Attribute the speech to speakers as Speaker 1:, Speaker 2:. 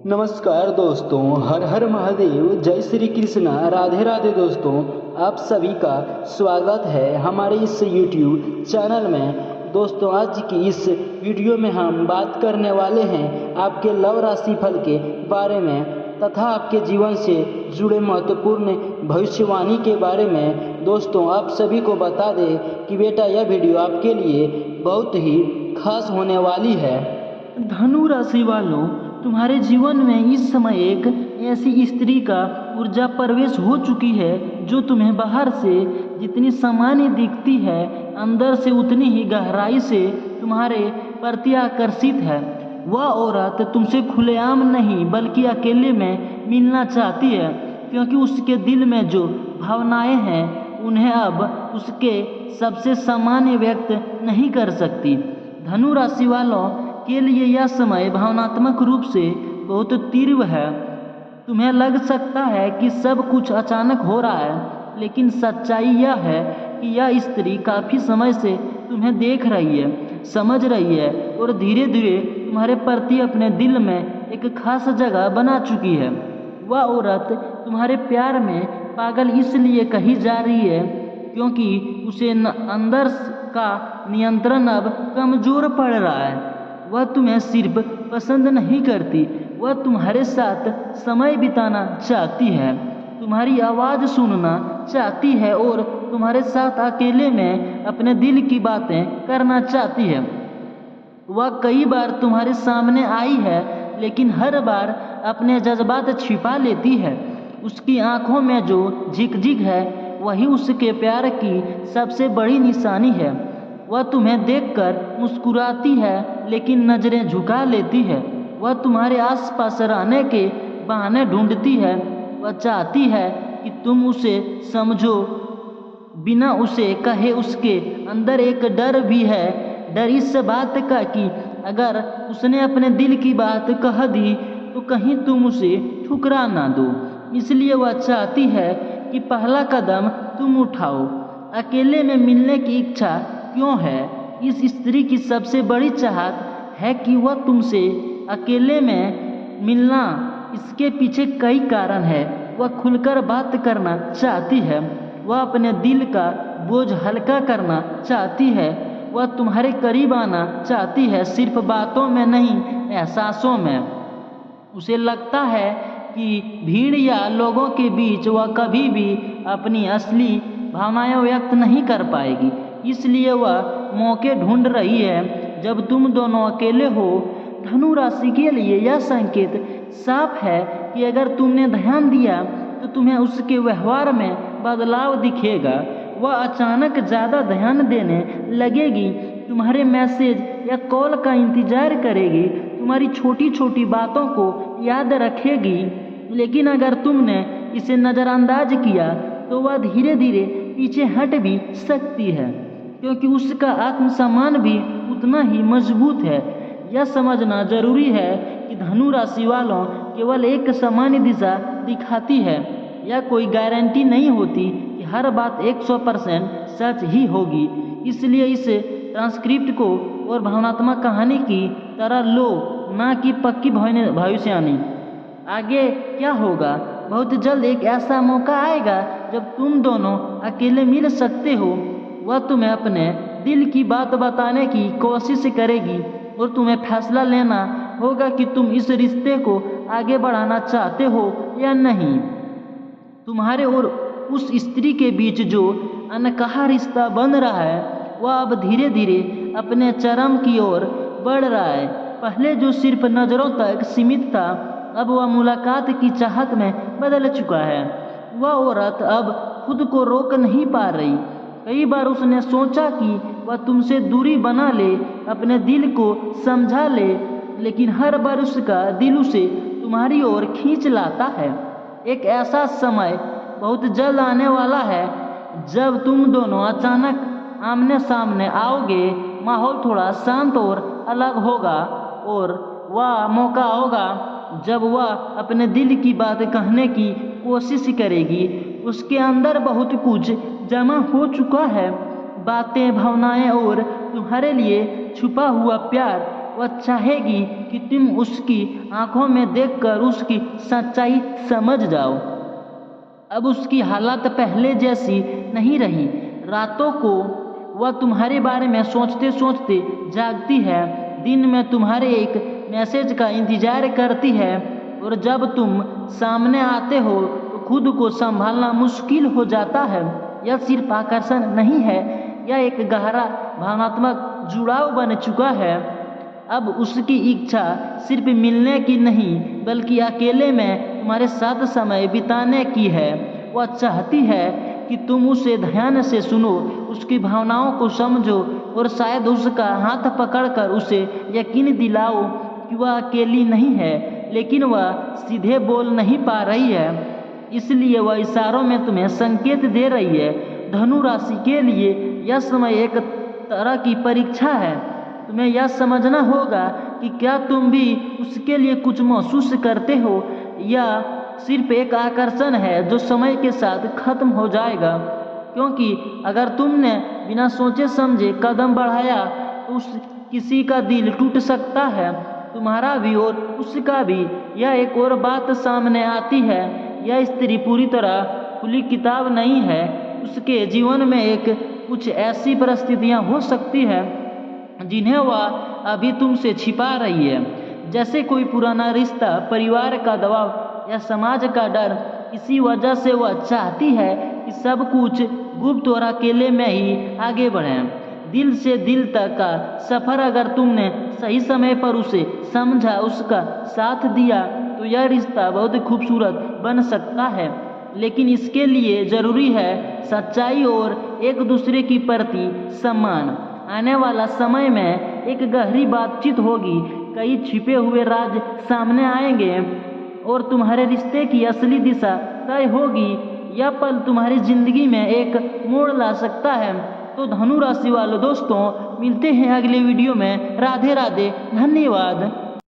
Speaker 1: नमस्कार दोस्तों, हर हर महादेव, जय श्री कृष्णा, राधे राधे। दोस्तों, आप सभी का स्वागत है हमारे इस YouTube चैनल में। दोस्तों, आज की इस वीडियो में हम बात करने वाले हैं आपके लव राशि फल के बारे में तथा आपके जीवन से जुड़े महत्वपूर्ण भविष्यवाणी के बारे में। दोस्तों, आप सभी को बता दें कि बेटा यह वीडियो आपके लिए बहुत ही खास होने वाली है।
Speaker 2: धनु राशि वालों, तुम्हारे जीवन में इस समय एक ऐसी स्त्री का ऊर्जा प्रवेश हो चुकी है जो तुम्हें बाहर से जितनी सामान्य दिखती है, अंदर से उतनी ही गहराई से तुम्हारे प्रति आकर्षित है। वह औरत तुमसे खुलेआम नहीं बल्कि अकेले में मिलना चाहती है, क्योंकि उसके दिल में जो भावनाएं हैं उन्हें अब उसके सबसे सामान्य व्यक्त नहीं कर सकती। धनु राशि वालों के लिए यह समय भावनात्मक रूप से बहुत तीव्र है। तुम्हें लग सकता है कि सब कुछ अचानक हो रहा है, लेकिन सच्चाई यह है कि यह स्त्री काफ़ी समय से तुम्हें देख रही है, समझ रही है और धीरे धीरे तुम्हारे प्रति अपने दिल में एक खास जगह बना चुकी है। वह औरत तुम्हारे प्यार में पागल इसलिए कही जा रही है क्योंकि उसे अंदर का नियंत्रण अब कमज़ोर पड़ रहा है। वह तुम्हें सिर्फ पसंद नहीं करती, वह तुम्हारे साथ समय बिताना चाहती है, तुम्हारी आवाज़ सुनना चाहती है और तुम्हारे साथ अकेले में अपने दिल की बातें करना चाहती है। वह कई बार तुम्हारे सामने आई है, लेकिन हर बार अपने जज्बात छिपा लेती है। उसकी आंखों में जो झिकझिक है वही उसके प्यार की सबसे बड़ी निशानी है। वह तुम्हें देखकर मुस्कुराती है, लेकिन नज़रें झुका लेती है। वह तुम्हारे आसपास रहने के बहाने ढूंढती है। वह चाहती है कि तुम उसे समझो बिना उसे कहे। उसके अंदर एक डर भी है, डर इस बात का कि अगर उसने अपने दिल की बात कह दी तो कहीं तुम उसे ठुकरा ना दो। इसलिए वह चाहती है कि पहला कदम तुम उठाओ। अकेले में मिलने की इच्छा क्यों है? इस स्त्री की सबसे बड़ी चाहत है कि वह तुमसे अकेले में मिलना। इसके पीछे कई कारण है। वह खुलकर बात करना चाहती है, वह अपने दिल का बोझ हल्का करना चाहती है, वह तुम्हारे करीब आना चाहती है, सिर्फ बातों में नहीं, एहसासों में। उसे लगता है कि भीड़ या लोगों के बीच वह कभी भी अपनी असली भावनाएं व्यक्त नहीं कर पाएगी, इसलिए वह मौके ढूंढ रही है जब तुम दोनों अकेले हो। धनु राशि के लिए यह संकेत साफ है कि अगर तुमने ध्यान दिया तो तुम्हें उसके व्यवहार में बदलाव दिखेगा। वह अचानक ज़्यादा ध्यान देने लगेगी, तुम्हारे मैसेज या कॉल का इंतज़ार करेगी, तुम्हारी छोटी छोटी बातों को याद रखेगी। लेकिन अगर तुमने इसे नज़रअंदाज किया तो वह धीरे धीरे पीछे हट भी सकती है, क्योंकि उसका आत्मसम्मान भी उतना ही मजबूत है। यह समझना जरूरी है कि धनु राशि वालों केवल एक सामान्य दिशा दिखाती है। यह कोई गारंटी नहीं होती कि हर बात 100% सच ही होगी। इसलिए इस ट्रांसक्रिप्ट को और भावनात्मक कहानी की तरह लो, ना कि पक्की भविष्यवाणी। आगे क्या होगा? बहुत जल्द एक ऐसा मौका आएगा जब तुम दोनों अकेले मिल सकते हो। वह तुम्हें अपने दिल की बात बताने की कोशिश करेगी और तुम्हें फैसला लेना होगा कि तुम इस रिश्ते को आगे बढ़ाना चाहते हो या नहीं। तुम्हारे और उस स्त्री के बीच जो अनकहा रिश्ता बन रहा है वह अब धीरे धीरे अपने चरम की ओर बढ़ रहा है। पहले जो सिर्फ नज़रों तक सीमित था, अब वह मुलाकात की चाहत में बदल चुका है। वह औरत अब खुद को रोक नहीं पा रही। कई बार उसने सोचा कि वह तुमसे दूरी बना ले, अपने दिल को समझा ले, लेकिन हर बार उसका दिल उसे तुम्हारी ओर खींच लाता है। एक ऐसा समय बहुत जल्द आने वाला है जब तुम दोनों अचानक आमने सामने आओगे। माहौल थोड़ा शांत और अलग होगा और वह मौका होगा जब वह अपने दिल की बात कहने की कोशिश करेगी। उसके अंदर बहुत कुछ जमा हो चुका है, बातें, भावनाएं और तुम्हारे लिए छुपा हुआ प्यार। वह चाहेगी कि तुम उसकी आंखों में देखकर उसकी सच्चाई समझ जाओ। अब उसकी हालत पहले जैसी नहीं रही। रातों को वह तुम्हारे बारे में सोचते सोचते जागती है, दिन में तुम्हारे एक मैसेज का इंतजार करती है, और जब तुम सामने आते हो तो खुद को संभालना मुश्किल हो जाता है। यह सिर्फ आकर्षण नहीं है, यह एक गहरा भावनात्मक जुड़ाव बन चुका है। अब उसकी इच्छा सिर्फ मिलने की नहीं बल्कि अकेले में तुम्हारे साथ समय बिताने की है। वह चाहती है कि तुम उसे ध्यान से सुनो, उसकी भावनाओं को समझो और शायद उसका हाथ पकड़कर उसे यकीन दिलाओ कि वह अकेली नहीं है, लेकिन वह सीधे बोल नहीं पा रही है, इसलिए वह इशारों में तुम्हें संकेत दे रही है। धनु राशि के लिए यह समय एक तरह की परीक्षा है। तुम्हें यह समझना होगा कि क्या तुम भी उसके लिए कुछ महसूस करते हो या सिर्फ एक आकर्षण है जो समय के साथ खत्म हो जाएगा। क्योंकि अगर तुमने बिना सोचे समझे कदम बढ़ाया तो उस किसी का दिल टूट सकता है, तुम्हारा भी और उसका भी। यह एक और बात सामने आती है, यह स्त्री पूरी तरह खुली किताब नहीं है। उसके जीवन में एक कुछ ऐसी परिस्थितियां हो सकती है जिन्हें वह अभी तुमसे छिपा रही है, जैसे कोई पुराना रिश्ता, परिवार का दबाव या समाज का डर। इसी वजह से वह चाहती है कि सब कुछ गुप्त और अकेले में ही आगे बढ़े। दिल से दिल तक का सफ़र अगर तुमने सही समय पर उसे समझा, उसका साथ दिया, तो यह रिश्ता बहुत खूबसूरत बन सकता है। लेकिन इसके लिए ज़रूरी है सच्चाई और एक दूसरे की प्रति सम्मान। आने वाला समय में एक गहरी बातचीत होगी, कई छिपे हुए राज सामने आएंगे और तुम्हारे रिश्ते की असली दिशा तय होगी। यह पल तुम्हारी जिंदगी में एक मोड़ ला सकता है। तो धनु राशि वालों दोस्तों, मिलते हैं अगले वीडियो में। राधे राधे, धन्यवाद।